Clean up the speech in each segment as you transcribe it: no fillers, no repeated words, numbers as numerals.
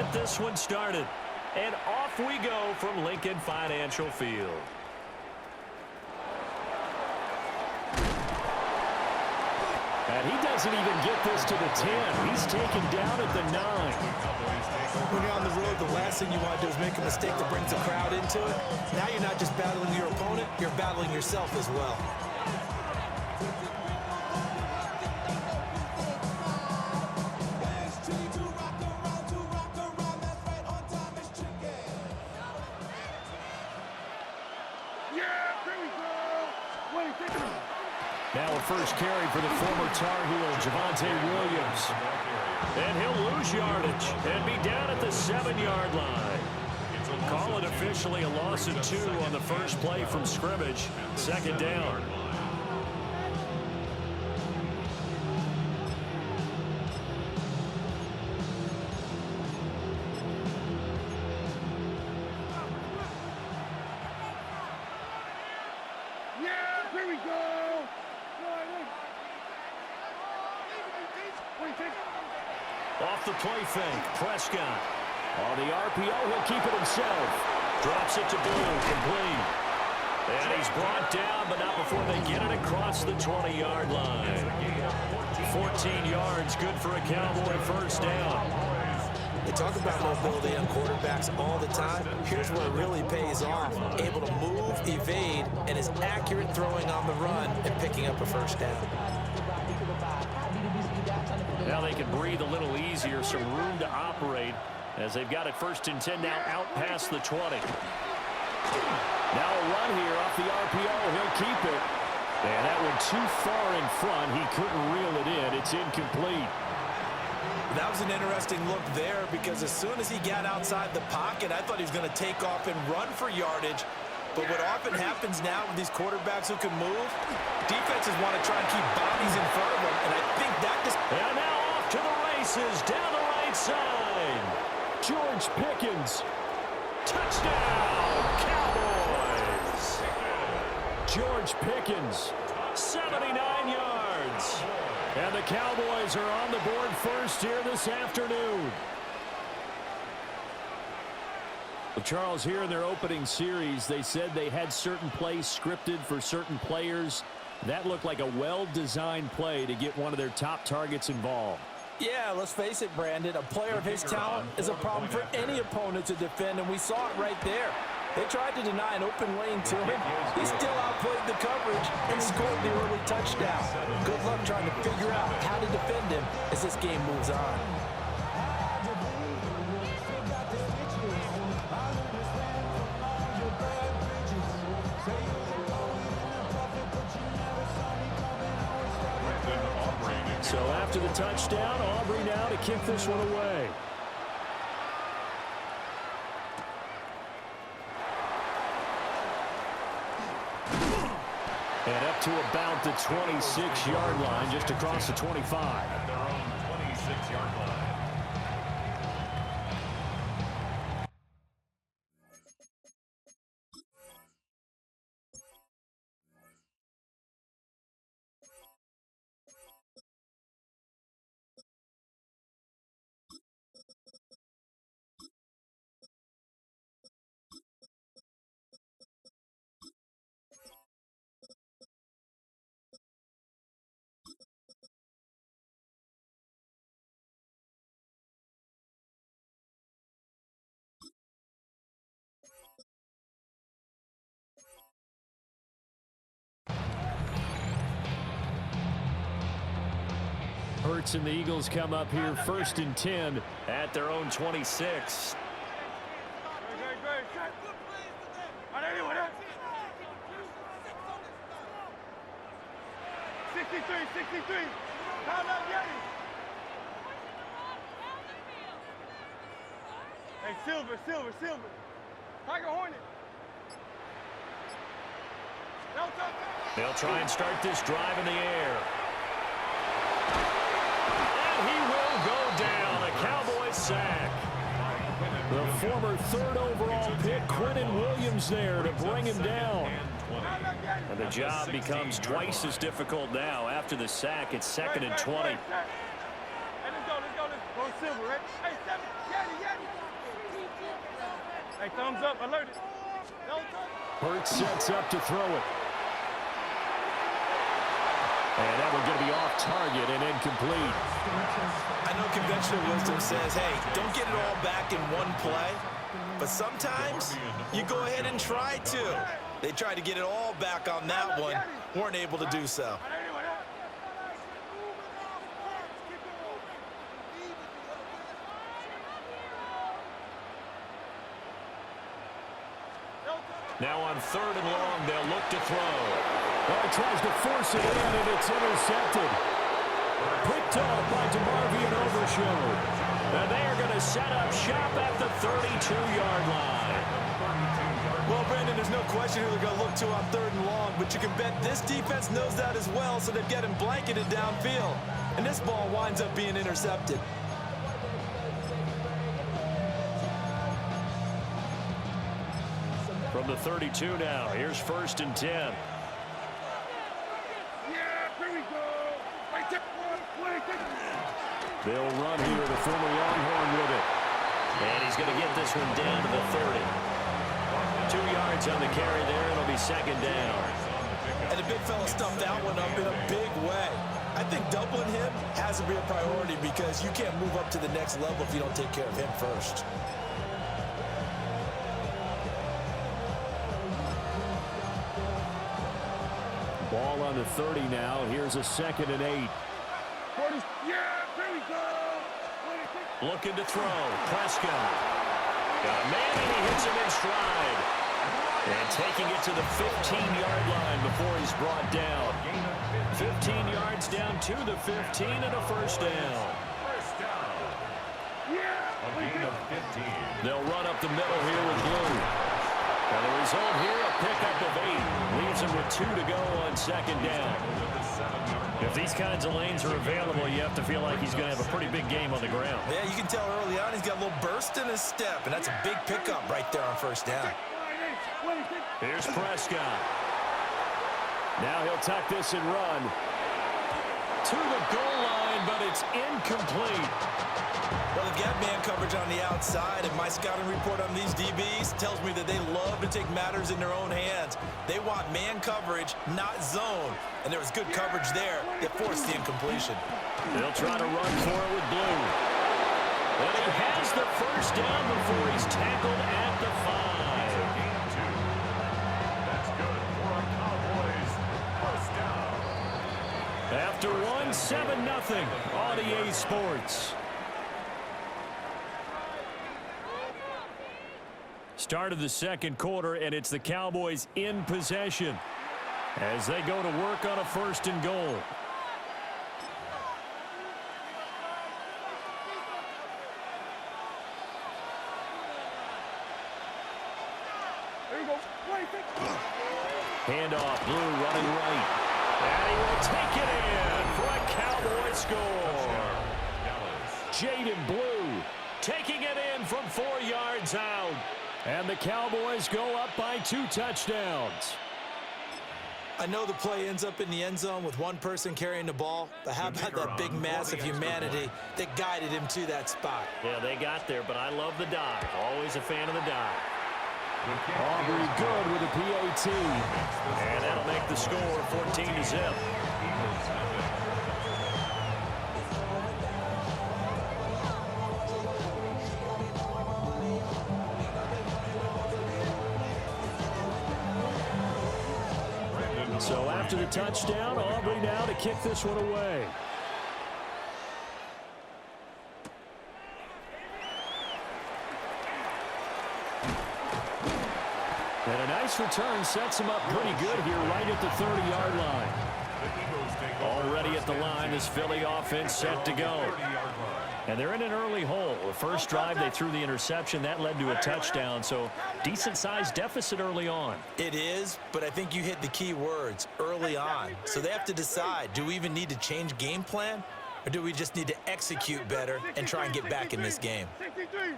get this one started. And off we go from Lincoln Financial Field. And he doesn't even get this to the 10. He's taken down at the 9. When you're on the road, the last thing you want to do is make a mistake that brings the crowd into it. Now you're not just battling your opponent, you're battling yourself as well. Now a first carry for the former Tar Heel, Javonte Williams. And he'll lose yardage and be down at the 7-yard line. Call it officially a loss of 2 on the first play from scrimmage. Second down. Off the play fake, Prescott. On the RPO, he'll keep it himself. Drops it to Boone, complete. And he's brought down, but not before they get it across the 20-yard line. 14 yards, good for a Cowboy first down. They talk about mobility on quarterbacks all the time. Here's where it really pays off. Able to move, evade, and is accurate throwing on the run and picking up a first down. Now they can breathe a little easier, some room to operate as they've got it first and 10 now out past the 20. Now a run here off the RPO. He'll keep it. And that one too far in front. He couldn't reel it in. It's incomplete. That was an interesting look there because as soon as he got outside the pocket, I thought he was going to take off and run for yardage. But what often happens now with these quarterbacks who can move, defenses want to try and keep bodies in front of them. And I think that just... And now off to the races down the right side. George Pickens. Touchdown, Cowboys. George Pickens, 79 yards. And the Cowboys are on the board first here this afternoon. Well, Charles, here in their opening series, they said they had certain plays scripted for certain players. That looked like a well-designed play to get one of their top targets involved. Yeah, let's face it, Brandon. A player of his talent is a problem for any opponent to defend, and we saw it right there. They tried to deny an open lane to him. He still outplayed the coverage and scored the early touchdown. Good luck trying to figure out how to defend him as this game moves on. So after the touchdown, Aubrey now to kick this one away. And up to about the 26-yard line, just across the 25. At their own 26-yard line. Hurts and the Eagles come up here first and 10 at their own 26. Hey, Silver. Tiger Hornet. They'll try and start this drive in the air. And he will go down. A Cowboy sack. The former third overall pick, Quinnen Williams, there to bring him down. And the job becomes twice as difficult now. After the sack, it's 2nd and 20. Hey, let's go. Go Silver, right? Hey, 7, Yeti. Hey, thumbs up, alerted. Hurts sets up to throw it. And that one going to be off target and incomplete. I know conventional wisdom says, hey, don't get it all back in one play. But sometimes you go ahead and try to. They tried to get it all back on that one. Weren't able to do so. Now on 3rd and long, they'll look to throw. Well, he tries to force it in, and it's intercepted. Picked off by DeMarvion Overshown. And they are going to set up shop at the 32-yard line. Well, Brandon, there's no question who they're going to look to on 3rd and long, but you can bet this defense knows that as well, so they've got him blanketed downfield. And this ball winds up being intercepted. From the 32 now, here's 1st and 10. Yeah, here we go. They'll run here, the former Longhorn with it. And he's going to get this one down to the 30. 2 yards on the carry there. It'll be 2nd down. And the big fella stuffed that one up in a big way. I think doubling him has to be a priority because you can't move up to the next level if you don't take care of him first. Ball on the 30 now. Here's a 2nd and 8. 40. Yeah, here we go. Looking to throw. Prescott. Got a man, and he hits him in stride. And taking it to the 15-yard line before he's brought down. 15 yards down to the 15 and a 1st down. They'll run up the middle here with Blue. And the result here, a pickup of 8. Leaves him with 2 to go on 2nd down. If these kinds of lanes are available, you have to feel like he's going to have a pretty big game on the ground. Yeah, you can tell early on he's got a little burst in his step, and that's a big pickup right there on 1st down. Here's Prescott. Now he'll tuck this and run. To the goal line, but it's incomplete. Well, they've got man coverage on the outside, and my scouting report on these DBs tells me that they love to take matters in their own hands. They want man coverage, not zone. And there was good coverage there that forced the incompletion. They'll try to run for it with Blue. And he has the 1st down before he's tackled at the 5. That's good for our Cowboys. 1st down. After one, 7-0 on EA Sports. Start of the 2nd quarter, and it's the Cowboys in possession as they go to work on a 1st and goal. There you go. Handoff, Blue running right. And he will take it in for a Cowboy score. Jaden Blue taking it in from 4 yards out. And the Cowboys go up by 2 touchdowns. I know the play ends up in the end zone with one person carrying the ball, but how about that big mass of humanity that guided him to that spot? Yeah, they got there, but I love the dive. Always a fan of the dive. Aubrey good with a PAT. And that'll make the score 14-0. So after the touchdown, Aubrey now to kick this one away. And a nice return sets him up pretty good here right at the 30-yard line. Already at the line, this Philly offense set to go. And they're in an early hole. The first drive, they threw the interception. That led to a touchdown, so decent-sized deficit early on. It is, but I think you hit the key words, early on. So they have to decide, do we even need to change game plan, or do we just need to execute better and try and get back in this game? 63.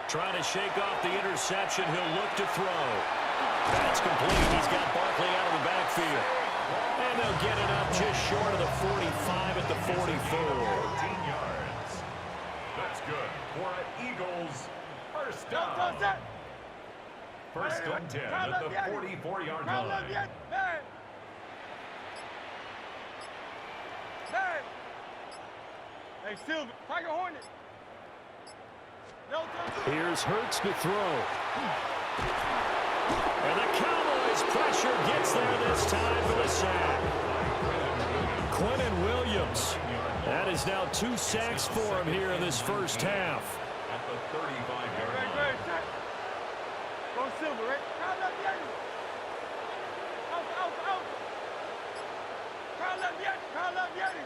Trying to shake off the interception. He'll look to throw. That's complete. He's got Barkley out of the backfield. And they'll get it up just short of the 45 at the 44. 14 yards. That's good for an Eagles First Don't down. touch that. First and 10 at the 44-yard line. Hey. Hey. Hey, Silver. Tiger Hornet. No touch. Here's Hurts to throw. And the Cowboys pressure gets there this time for the sack. Quinnen Williams. That is now 2 sacks for him here in this first half. At the 35-yard line. Great sack. Go Silver, right? Crowd left the end. Out. Crowd left the end. Crowd left the end.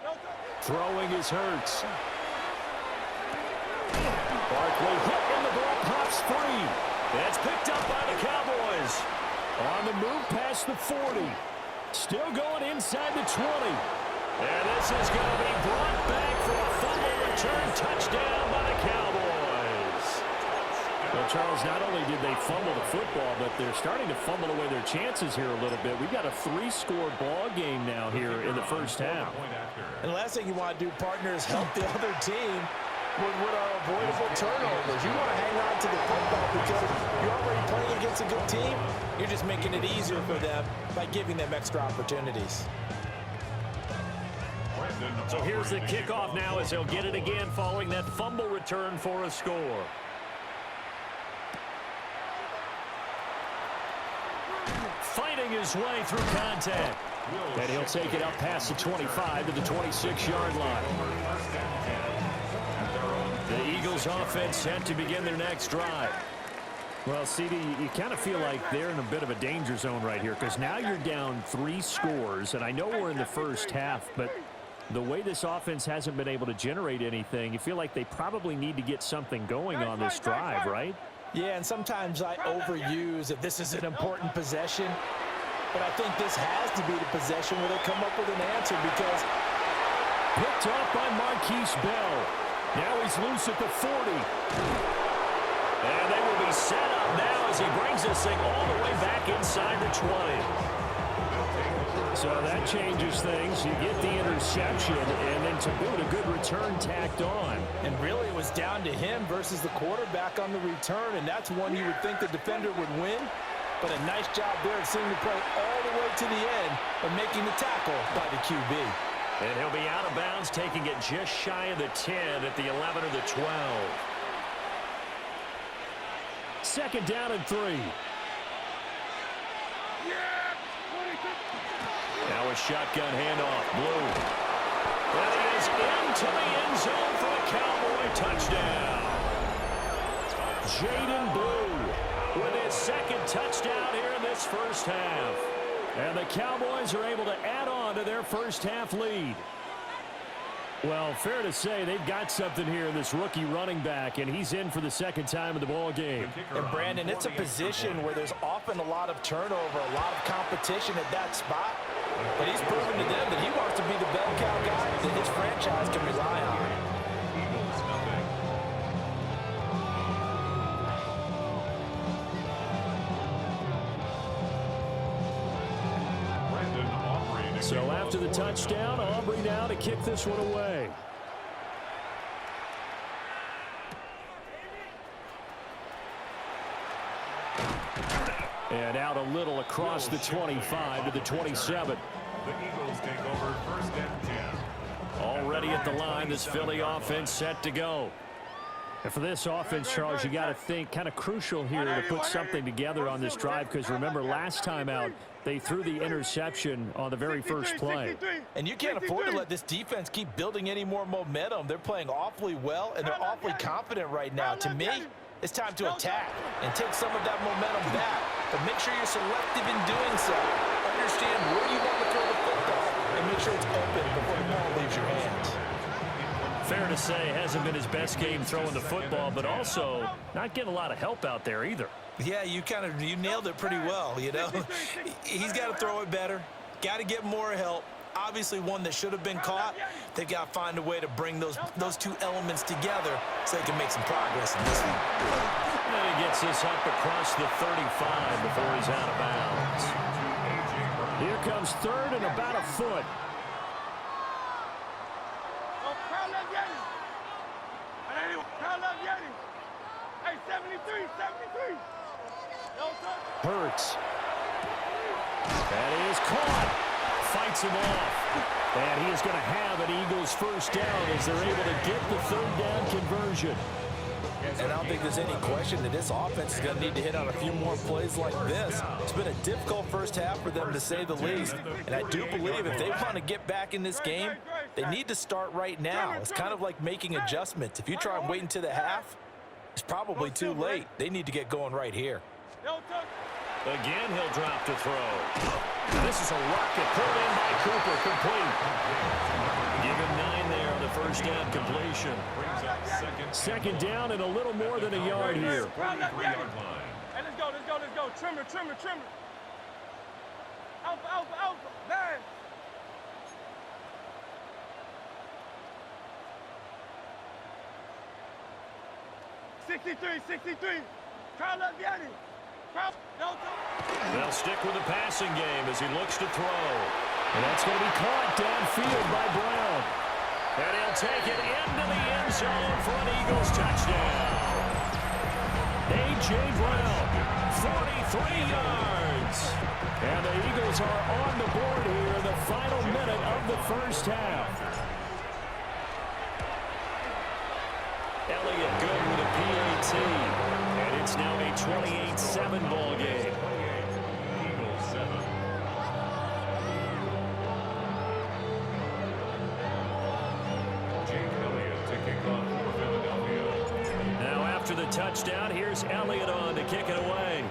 No touch. Throwing is Hurts. Barkley hit and the ball pops free. That's picked up by the Cowboys. On the move past the 40. Still going inside the 20. And this is going to be brought back for a fumble return touchdown by the Cowboys. Well, Charles, not only did they fumble the football, but they're starting to fumble away their chances here a little bit. We've got a 3-score ball game now here in the first half. And the last thing you want to do, partner, is help the other team with what are avoidable turnovers. You want to hang on to the football because you're already playing against a good team. You're just making it easier for them by giving them extra opportunities. So here's the kickoff now as they'll get it again following that fumble return for a score. Fighting his way through contact. And he'll take it up past the 25 to the 26-yard line. The Eagles offense set to begin their next drive. Well, CD, you kind of feel like they're in a bit of a danger zone right here because now you're down 3 scores, and I know we're in the first half, but the way this offense hasn't been able to generate anything, you feel like they probably need to get something going on this drive, right? Yeah, and sometimes I overuse that this is an important possession, but I think this has to be the possession where they come up with an answer because picked off by Marquise Bell. Now he's loose at the 40. And they will be set up now as he brings this thing all the way back inside the 20. So that changes things. You get the interception, and then to boot, a good return tacked on. And really, it was down to him versus the quarterback on the return, and that's one you would think the defender would win. But a nice job there of seeing the play all the way to the end and making the tackle by the QB. And he'll be out of bounds, taking it just shy of the 10 at the 11 or the 12. Second down and 3. Now a shotgun handoff. Blue. And he is into the end zone for a Cowboy touchdown. Jaden Blue with his second touchdown here in this first half. And the Cowboys are able to add on to their first half lead. Well, fair to say they've got something here in this rookie running back, and he's in for the second time in the ball game. And Brandon, it's a position where there's often a lot of turnover, a lot of competition at that spot. But he's proven to them that he wants to be the bell cow guy that his franchise can rely on. So after the touchdown, Aubrey now to kick this one away. And out a little across the 25 to the 27. The Eagles take over first and 10. Already at the line, this Philly offense set to go. And for this offense, Charles, you got to think kind of crucial here to put something together on this drive because remember last time out, they threw the interception on the very first play. And you can't afford to let this defense keep building any more momentum. They're playing awfully well, and they're awfully confident right now. To me, it's time to attack and take some of that momentum back. But make sure you're selective in doing so. Understand where you want to throw the football and make sure it's open before the ball leaves your hands. Fair to say, hasn't been his best game throwing the football, but also not getting a lot of help out there either. Yeah, you nailed it pretty well, you know. He's got to throw it better, got to get more help. Obviously one that should have been caught. They've got to find a way to bring those two elements together so they can make some progress in this one. And he gets this up across the 35 before he's out of bounds. Here comes third and about a foot. Hurts. That is caught. Fights him off. And he is going to have an Eagles first down as they're able to get the third down conversion. And I don't think there's any question that this offense is going to need to hit on a few more plays like this. It's been a difficult first half for them, to say the least. And I do believe if they want to get back in this game, they need to start right now. It's kind of like making adjustments. If you try and wait until the half, it's probably too late. They need to get going right here. Again, he'll drop to throw. This is a rocket pulled in by Cooper, complete. Give him 9 there on the first down completion. Second down and a little more than a yard here. Hey, let's go, let's go, let's go. Trimmer, trimmer, trimmer. Alpha, alpha, alpha. 9. Crowd up, Yanni. Crowd, no, They'll stick with the passing game as he looks to throw. And that's going to be caught downfield by Brown. And he'll take it into the end zone for an Eagles touchdown. A.J. Brown, 43 yards. And the Eagles are on the board here in the final minute of the first half. Elliott good with a PAT. And it's now a 28-7 ball game. Eagles 7. Jake Elliott to kick off for Philadelphia. Now after the touchdown, here's Elliott on to kick it away.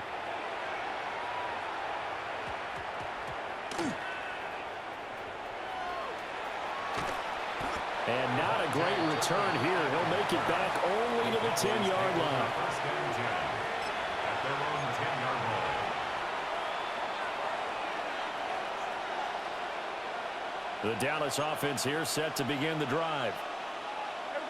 And not a great return here. He'll make it back only to the 10-yard line. First down 10 at their own 10-yard line. The Dallas offense here set to begin the drive.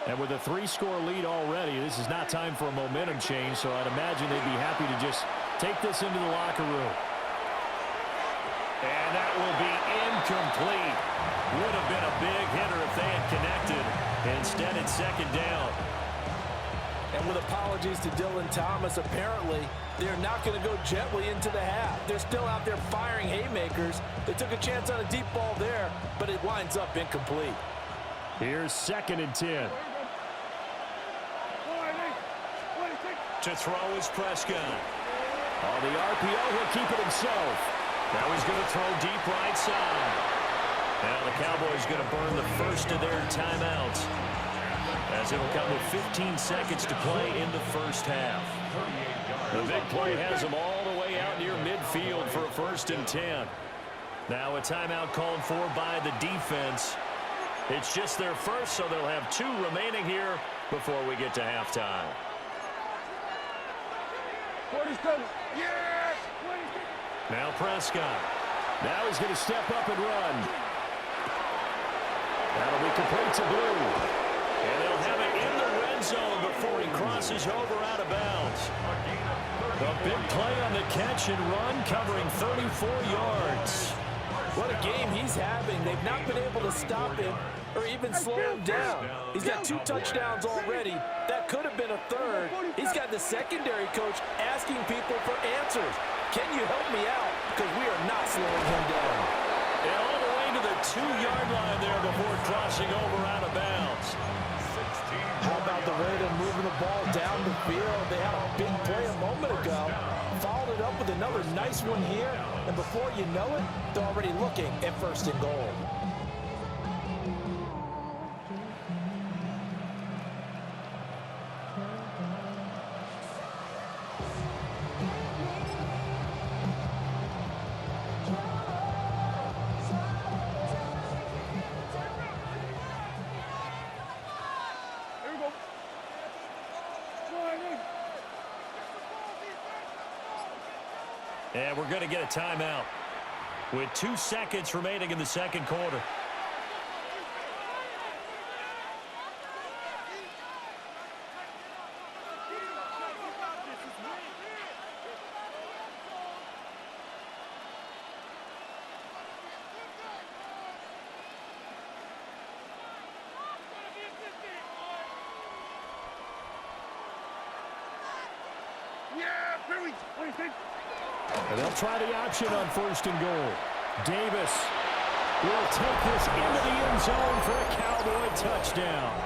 And with a 3-score lead already, this is not time for a momentum change, so I'd imagine they'd be happy to just take this into the locker room. And that will be incomplete. Would have been a big hitter if they had connected. Instead, it's second down. And with apologies to Dylan Thomas, apparently they're not going to go gently into the half. They're still out there firing haymakers. They took a chance on a deep ball there, but it winds up incomplete. Here's 2nd and 10. To throw is Prescott. On the RPO, he'll keep it himself. Now he's going to throw deep right side. Now the Cowboys going to burn the first of their timeouts, as it'll come with 15 seconds to play in the first half. The big play has them all the way out near midfield for a 1st and 10. Now a timeout called for by the defense. It's just their first, so they'll have 2 remaining here before we get to halftime. Now Prescott. Now he's going to step up and run. That'll be complete to Blue. And they'll have it in the red zone before he crosses over out of bounds. A big play on the catch and run, covering 34 yards. What a game he's having. They've not been able to stop him or even slow him down. He's got 2 touchdowns already. That could have been a 3rd. He's got the secondary coach asking people for answers. Can you help me out? Because we are not slowing him down. And all the way to the 2-yard line there before crossing over out of bounds. How about the way they're moving the ball down the field? They had a big play a moment ago. Followed it up with another nice one here. And before you know it, they're already looking at 1st and goal. And we're going to get a timeout with 2 seconds remaining in the second quarter. And they'll try the option on 1st and goal. Davis will take this into the end zone for a Cowboy touchdown.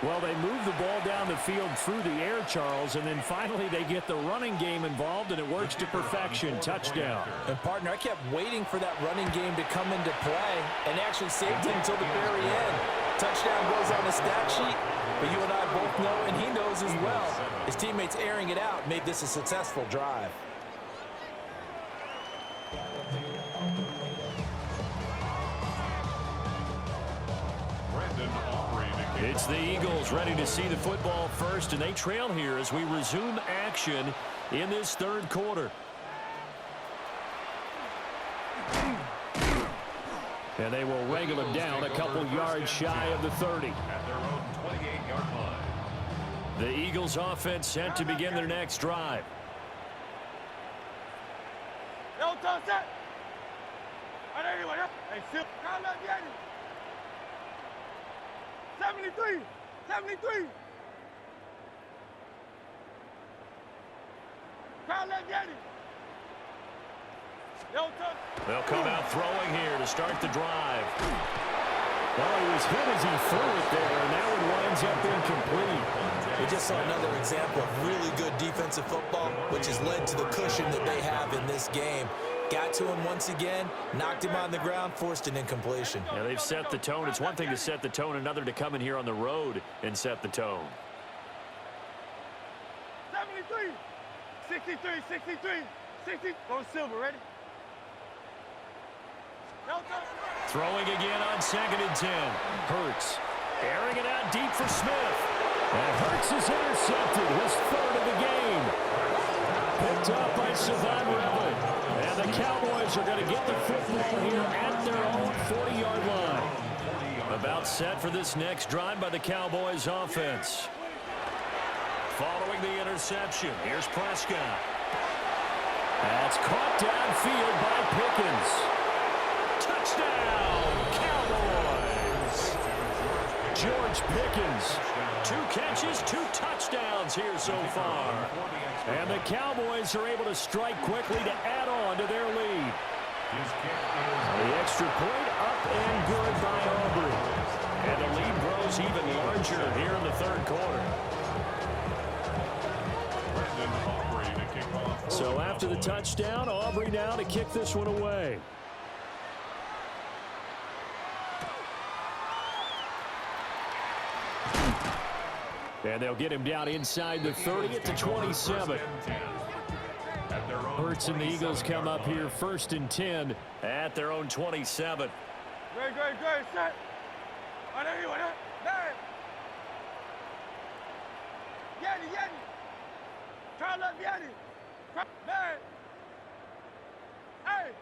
Well, they move the ball down the field through the air, Charles, and then finally they get the running game involved, and it works to perfection. Touchdown. And, partner, I kept waiting for that running game to come into play and actually saved him until the very end. Touchdown goes on the stat sheet, but you and I both know, and he knows as well, his teammates airing it out made this a successful drive. It's the Eagles ready to see the football first, and they trail here as we resume action in this 3rd quarter. And they will wrangle him down a couple yards shy of the 30. At their own 28-yard line. The Eagles offense set to begin their next drive. Yo, toss it. Hey, Sil. 73. 73. They'll come out throwing here to start the drive. Well, he was hit as he threw it there, and that one winds up incomplete. We just saw another example of really good defensive football, which has led to the cushion that they have in this game. Got to him once again, knocked him on the ground, forced an incompletion. Yeah, they've set the tone. It's one thing to set the tone, another to come in here on the road and set the tone. 73. 63, 63, 60. Go Silver, ready? Throwing again on 2nd and 10. Hurts airing it out deep for Smith. And Hurts is intercepted, his 3rd of the game. Picked up by Savon Revel. And the Cowboys are going to get the football here at their own 40-yard line. About set for this next drive by the Cowboys offense. Following the interception, here's Prescott. That's caught downfield by Pickens. Touchdown, Cowboys! George Pickens, 2 catches, 2 touchdowns here so far. And the Cowboys are able to strike quickly to add on to their lead. The extra point up and good by Aubrey. And the lead grows even larger here in the 3rd quarter. So after the touchdown, Aubrey now to kick this one away. And they'll get him down inside the 30 at the 27. Hurts and the Eagles come up here 1st and 10 at their own 27. Great, set. Yeti. Try left Yeti. Man. Hey.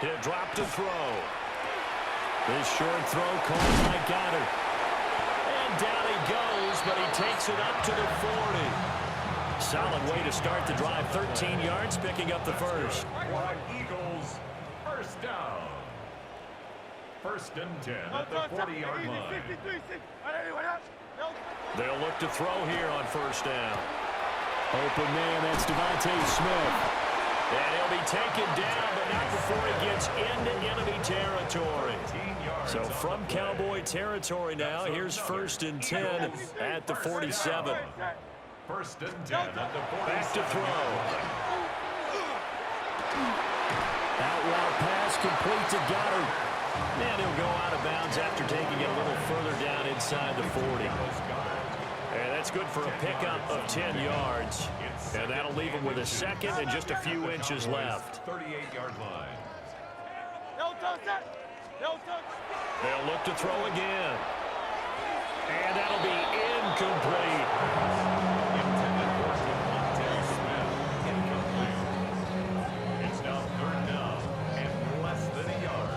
He'll drop to throw. This short throw called by Goddard. And down he goes, but he takes it up to the 40. Solid way to start the drive. 13 yards, picking up the first. Eagles, 1st down. 1st and 10 at the 40-yard line. They'll look to throw here on 1st down. Open man, that's Devontae Smith. And he'll be taken down, but not before he gets into enemy territory. So from Cowboy territory now, here's 1st and 10 at the 47. 1st and 10 at the 47. Back to throw. Out route pass complete to Goddard. And he'll go out of bounds after taking it a little further down inside the 40. And that's good for a pickup of 10 yards. And that'll leave him with a 2nd and just a few inches left. 38-yard line. They'll look to throw again. And that'll be incomplete. Intended for Devontae Smith. Incomplete. It's now 3rd down and less than a yard.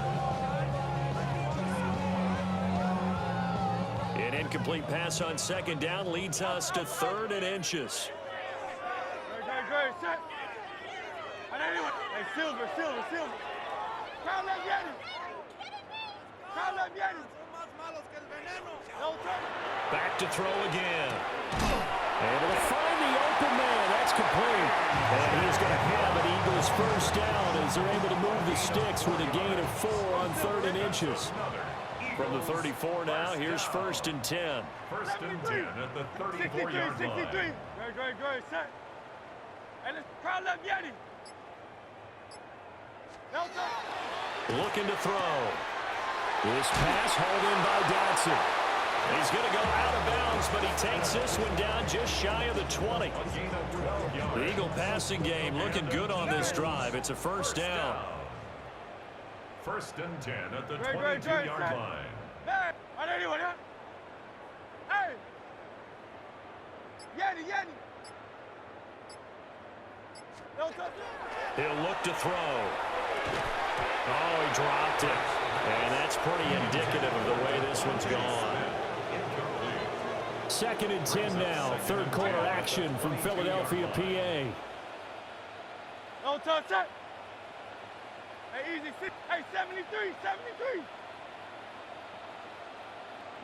An incomplete pass on 2nd down leads us to 3rd and inches. Great, set. Hey, Silver. Crowd left Yeti. Back look to throw again. Able to find the open man. That's complete. And he's going to have an Eagles first down as they're able to move the sticks with a gain of 4 on 3rd and inches. From the 34 now, here's 1st and 10. 1st and 10 at the 34-yard line. 63. Good. Set. And let's crowd left Yeti. Looking to throw. This pass hauled in by Dotson. He's going to go out of bounds, but he takes this one down just shy of the 20. The Eagle passing game looking good on this drive. It's a first down. 1st and 10 at the 22-yard line. Hey, anyone, huh? Hey! Yeti! He'll look to throw. Oh, he dropped it. And that's pretty indicative of the way this one's gone. 2nd and 10 now. 3rd quarter action from Philadelphia, PA. No touch that. Hey, easy. Hey, 73.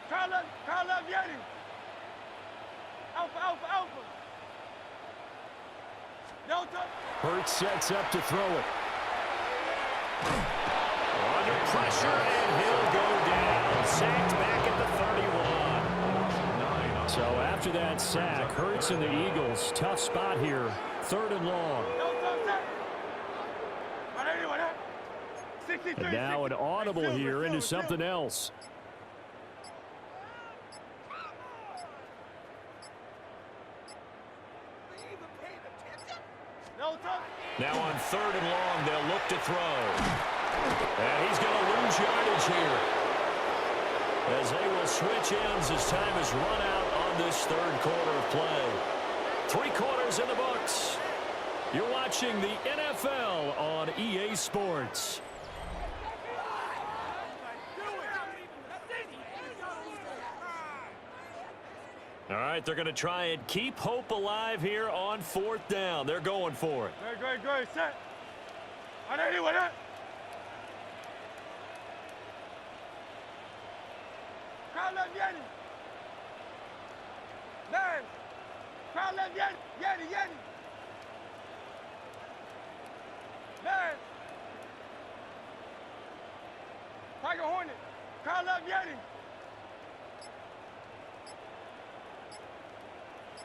Carl up Yeti. Alpha. No touch. Hurts sets up to throw it. Under pressure, and he'll go down. Sacked back at the 31. So after that sack, Hurts and the Eagles, tough spot here. 3rd and long. And now an audible here into something else. Now on 3rd and long, they'll look to throw. And he's going to lose yardage here, as they will switch ends as time is run out on this 3rd quarter of play. 3 quarters in the books. You're watching the NFL on EA Sports. All right, they're going to try and keep hope alive here on 4th down. They're going for it. Good. Set. Anyone, huh? Crowd left Yeti. Man. Crowd left Yeti. Man. Tiger Hornet. Crowd left Yeti.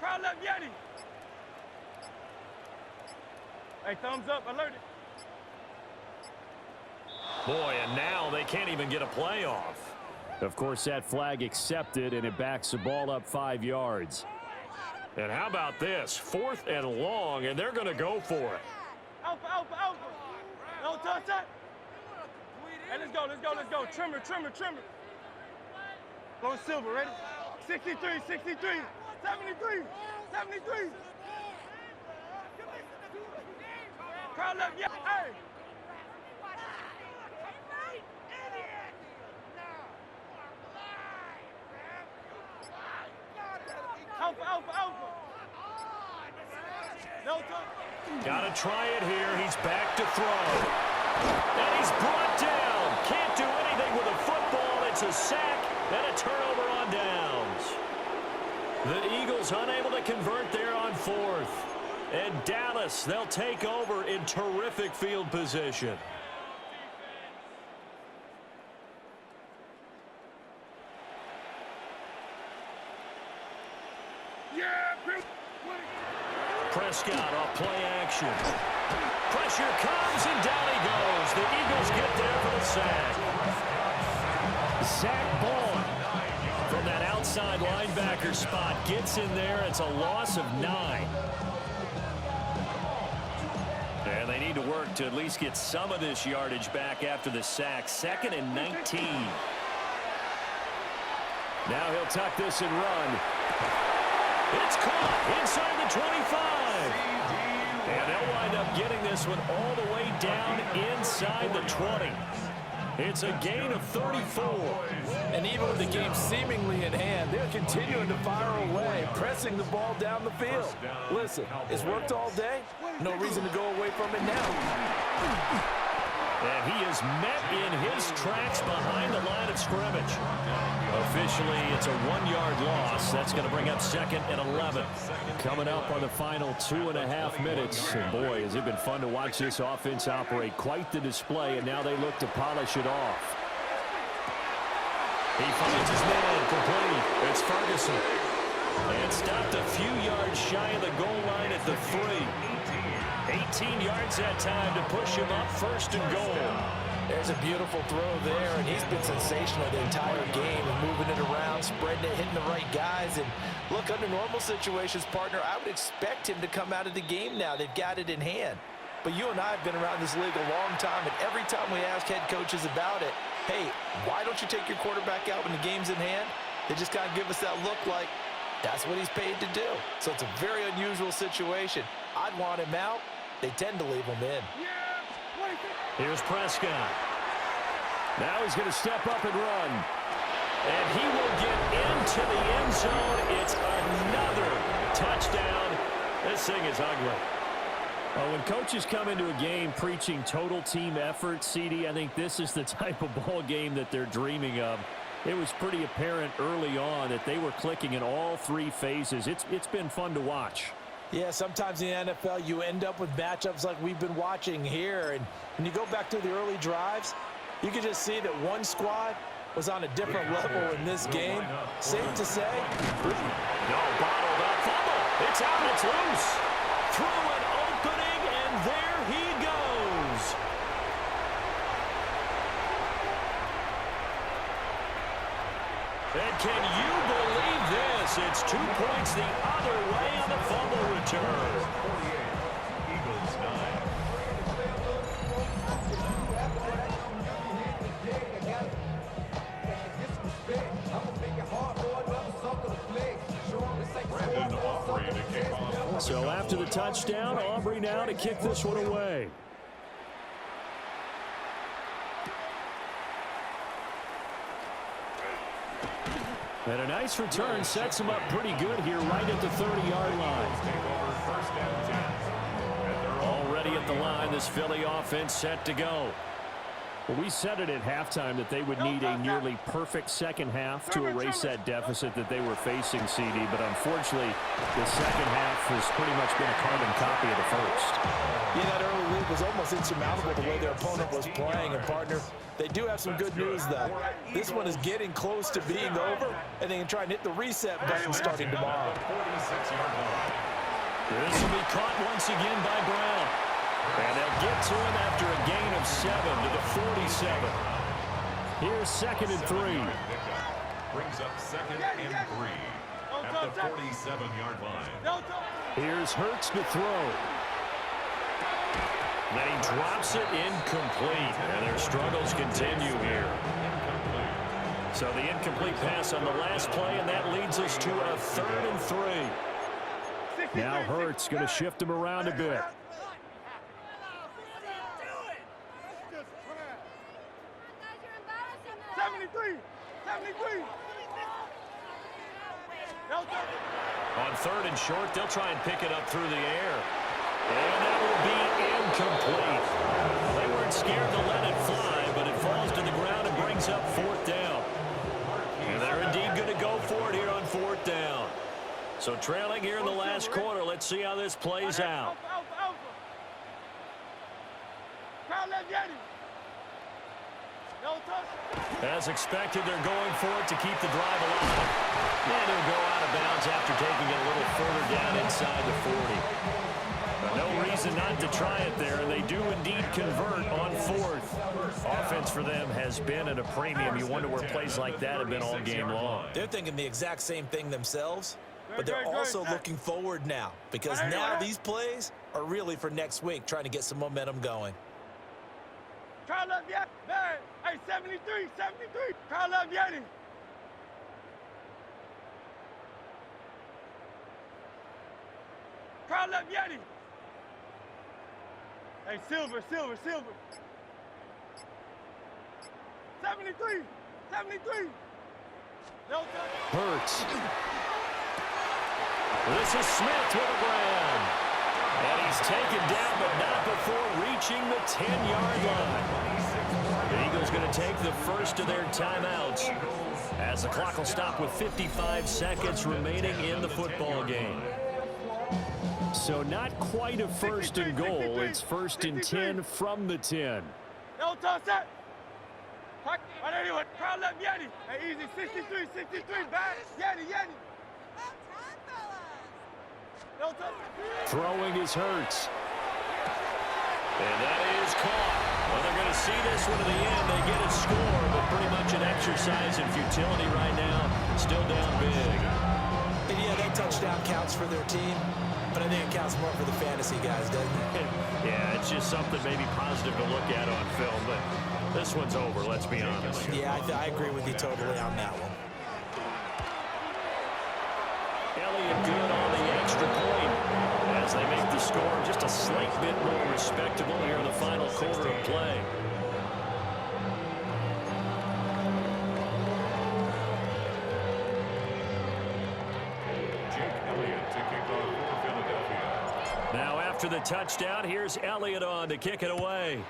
Crowd left Yeti. Hey, thumbs up, alerted. Boy, and now they can't even get a play off. Of course, that flag accepted, and it backs the ball up 5 yards. And how about this? 4th and long, and they're going to go for it. Alpha. No touch that. Hey, let's go. Trimmer. Going silver, ready? 63. 73. Crowd left, yeah, hey. Alpha. No touch. Got to try it here. He's back to throw. And he's brought down. Can't do anything with a football. It's a sack and a turnover on downs. The Eagles unable to convert there on 4th. And Dallas, they'll take over in terrific field position. Prescott off play action. Pressure comes and down he goes. The Eagles get there for the sack. Zach Bourne from that outside linebacker spot gets in there. It's a loss of 9. And they need to work to at least get some of this yardage back after the sack. 2nd and 19. Now he'll tuck this and run. It's caught inside the 25. And they'll wind up getting this one all the way down inside the 20. It's a gain of 34. And even with the game seemingly in hand, they're continuing to fire away, pressing the ball down the field. Listen, it's worked all day. No reason to go away from it now. And he is met in his tracks behind the line of scrimmage. A Officially, it's a 1-yard loss. That's going to bring up 2nd and 11. Coming up on the final 2.5 minutes. And boy, has it been fun to watch this offense operate. Quite the display, and now they look to polish it off. He finds his man complete. It's Ferguson. And stopped a few yards shy of the goal line at the 3. 18 yards that time to push him up 1st and goal. There's a beautiful throw there, and he's been sensational the entire game and moving it around, spreading it, hitting the right guys. And look, under normal situations, partner, I would expect him to come out of the game now. They've got it in hand. But you and I have been around this league a long time, and every time we ask head coaches about it, hey, why don't you take your quarterback out when the game's in hand? They just kind of give us that look like that's what he's paid to do. So it's a very unusual situation. I'd want him out. They tend to leave him in. Here's Prescott. Now he's going to step up and run. And he will get into the end zone. It's another touchdown. This thing is ugly. Well, when coaches come into a game preaching total team effort, CD, I think this is the type of ball game that they're dreaming of. It was pretty apparent early on that they were clicking in all 3 phases. It's been fun to watch. Yeah, sometimes in the NFL you end up with matchups like we've been watching here. And when you go back to the early drives, you can just see that one squad was on a different level in this game. Safe to say. No, bottled up fumble. It's out, it's loose. Through an opening, and there he goes. And can you believe this? It's 2 points the other way on the fumble return. Eagles 9. Brandon Aubrey to kick off. So after the touchdown, Aubrey now to kick this one away. And a nice return sets him up pretty good here right at the 30-yard line. Already at the line, this Philly offense set to go. Well, we said it at halftime that they would need a nearly perfect second half to erase that deficit that they were facing, CD. But unfortunately, the second half has pretty much been a carbon copy of the first. Yeah, that early lead was almost insurmountable the way their opponent was playing. And, partner, they do have some good news, though. This one is getting close to being over, and they can try and hit the reset button starting tomorrow. This will be caught once again by Brown. And they'll get to him after a gain of 7 to the 47. Here's 2nd and 3. Brings up 2nd and 3 at the 47-yard line. Here's Hurts to throw. Then he drops it incomplete. And their struggles continue here. So the incomplete pass on the last play, and that leads us to a 3rd and 3. Now Hurts going to shift him around a bit. 73. On 3rd and short, they'll try and pick it up through the air. And that will be incomplete. They weren't scared to let it fly, but it falls to the ground and brings up 4th down. And they're indeed going to go for it here on 4th down. So trailing here in the last quarter, let's see how this plays out. As expected, they're going for it to keep the drive alive. And he'll go out of bounds after taking it a little further down inside the 40. No reason not to try it there, and they do indeed convert on 4th. Offense for them has been at a premium. You wonder where plays like that have been all game long. They're thinking the exact same thing themselves, but they're also looking forward now, because now these plays are really for next week, trying to get some momentum going. Hey, 73. Carl Vieri. Hey, Silver. 73. No touch. Hurts. This is Smith with a grab. And he's taken down, but not before reaching the 10-yard line. The Eagles is going to take the first of their timeouts as the clock will stop with 55 seconds remaining in the football game. So not quite a first and goal. It's first and 10 from the 10. No toss that. On anyone. Crowd left Yeti. Hey, easy. 63, 63. Back. Yeti. No toss. Throwing is Hurts. And that is caught. Well, they're going to see this one to the end. They get a score, but pretty much an exercise in futility right now. Still down big. And yeah, that touchdown counts for their team, but I think it counts more for the fantasy guys, doesn't it? Yeah, it's just something maybe positive to look at on film, but this one's over, let's be honest. Yeah, I agree with you totally on that one. Elliott good on the extra point as they make the score just a slight bit more respectable here in the final quarter of play. Jake Elliott to kick off for Philadelphia. Now after the touchdown, here's Elliott on to kick it away.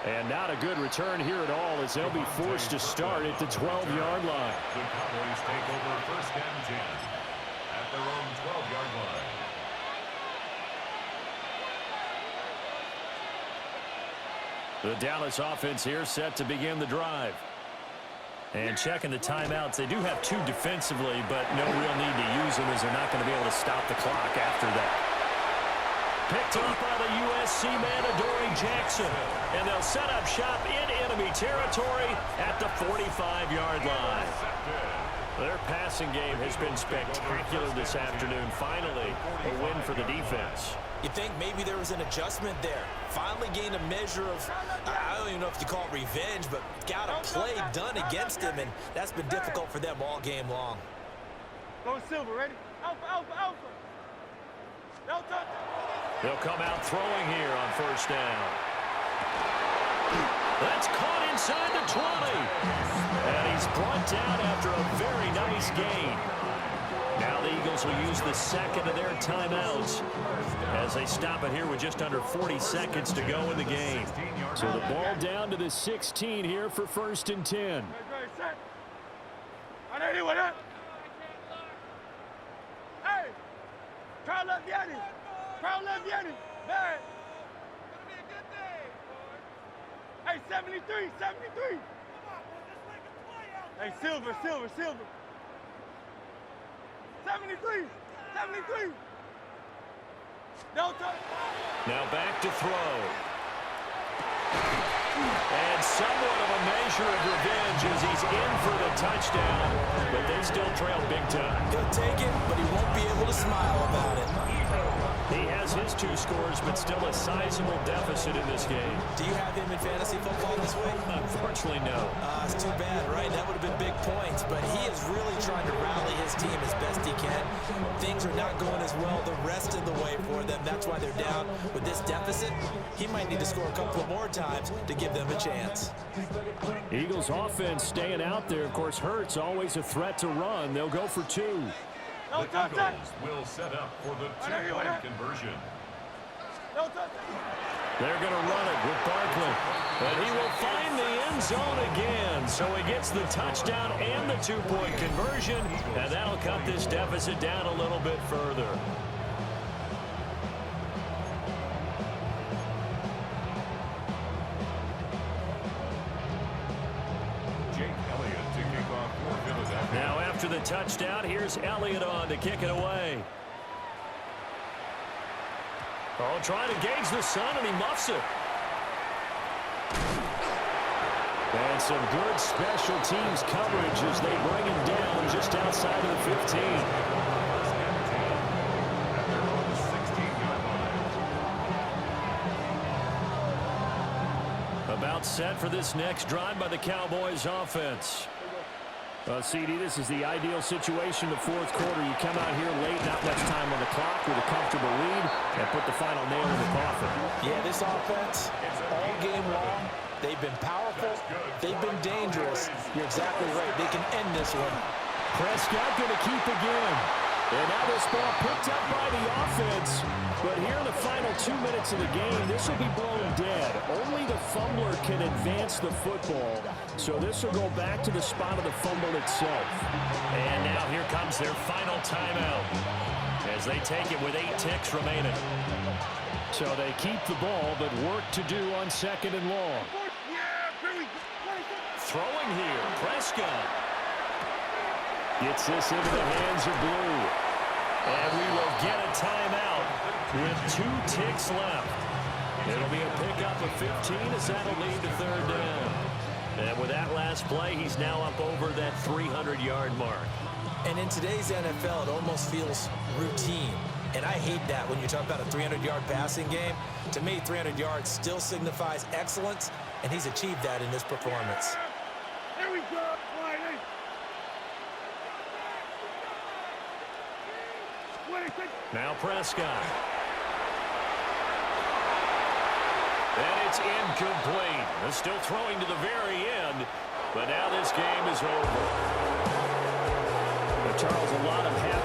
And not a good return here at all as they'll be forced to start at the 12-yard line. The Cowboys take over first and 10 at their own 12-yard line. The Dallas offense here set to begin the drive. And checking the timeouts, they do have two defensively, but no real need to use them as they're not going to be able to stop the clock after that. Picked up by the USC man, Adoree Jackson. And they'll set up shop in enemy territory at the 45-yard line. Their passing game has been spectacular this afternoon. Finally, a win for the defense. You think maybe there was an adjustment there. Finally gained a measure of, I don't even know if you call it revenge, but got a play done against him, and that's been difficult for them all game long. Go Silver, ready? Alpha. No touch. They'll come out throwing here on first down. That's caught inside the 20. And he's brought down after a very nice gain. Now the Eagles will use the second of their timeouts as they stop it here with just under 40 seconds to go in the game. So the ball down to the 16 here for first and 10. Ready, set. On anyone, huh? Hey! Crowd left Yeti. Bad. Hey, 73. Hey, Silver. 73. No touch. Now back to throw. And somewhat of a measure of revenge as he's in for the touchdown, but they still trail big time. He'll take it, but he won't be able to smile about it. He has his two scores, but still a sizable deficit in this game. Do you have him in fantasy football this week? Unfortunately, no. It's too bad, right? That would have been big points, but he is really trying to rally his team as best he can. Things are not going as well the rest of the way for them. That's why they're down with this deficit. He might need to score a couple of more times to give them a chance. Eagles offense staying out there. Of course, Hurts always a threat to run. They'll go for two. No The touch. Eagles will set up for the two-point conversion. No touch. They're going to run it with Barkley. But he will find the end zone again. So he gets the touchdown and the two-point conversion. And that'll cut this deficit down a little bit further. Jake Elliott to kick off for Philadelphia. Now after the touchdown, here's Elliott on to kick it away. Oh, trying to gauge the sun, and he muffs it. And some good special teams coverage as they bring him down just outside of the 15. About set for this next drive by the Cowboys offense. CD, this is the ideal situation in the fourth quarter. You come out here late, not much time on the clock with a comfortable lead, and put the final nail in the coffin. Yeah, this offense, all game long, they've been powerful, they've been dangerous. You're exactly right. They can end this one. Prescott going to keep again. And now this ball picked up by the offense. But here in the final 2 minutes of the game, this will be blown dead. Only the fumbler can advance the football. So this will go back to the spot of the fumble itself. And now here comes their final timeout as they take it with 8 ticks remaining. So they keep the ball, but work to do on 2nd and long. Throwing here, Prescott. Gets this into the hands of Blue. And we will get a timeout with 2 ticks left. It'll be a pickup of 15 as that'll lead to 3rd down. And with that last play, he's now up over that 300-yard mark. And in today's NFL, it almost feels routine. And I hate that when you talk about a 300-yard passing game. To me, 300 yards still signifies excellence, and he's achieved that in this performance. There we go. Now Prescott. And it's incomplete. They're still throwing to the very end, but now this game is over. But Charles, a lot of happy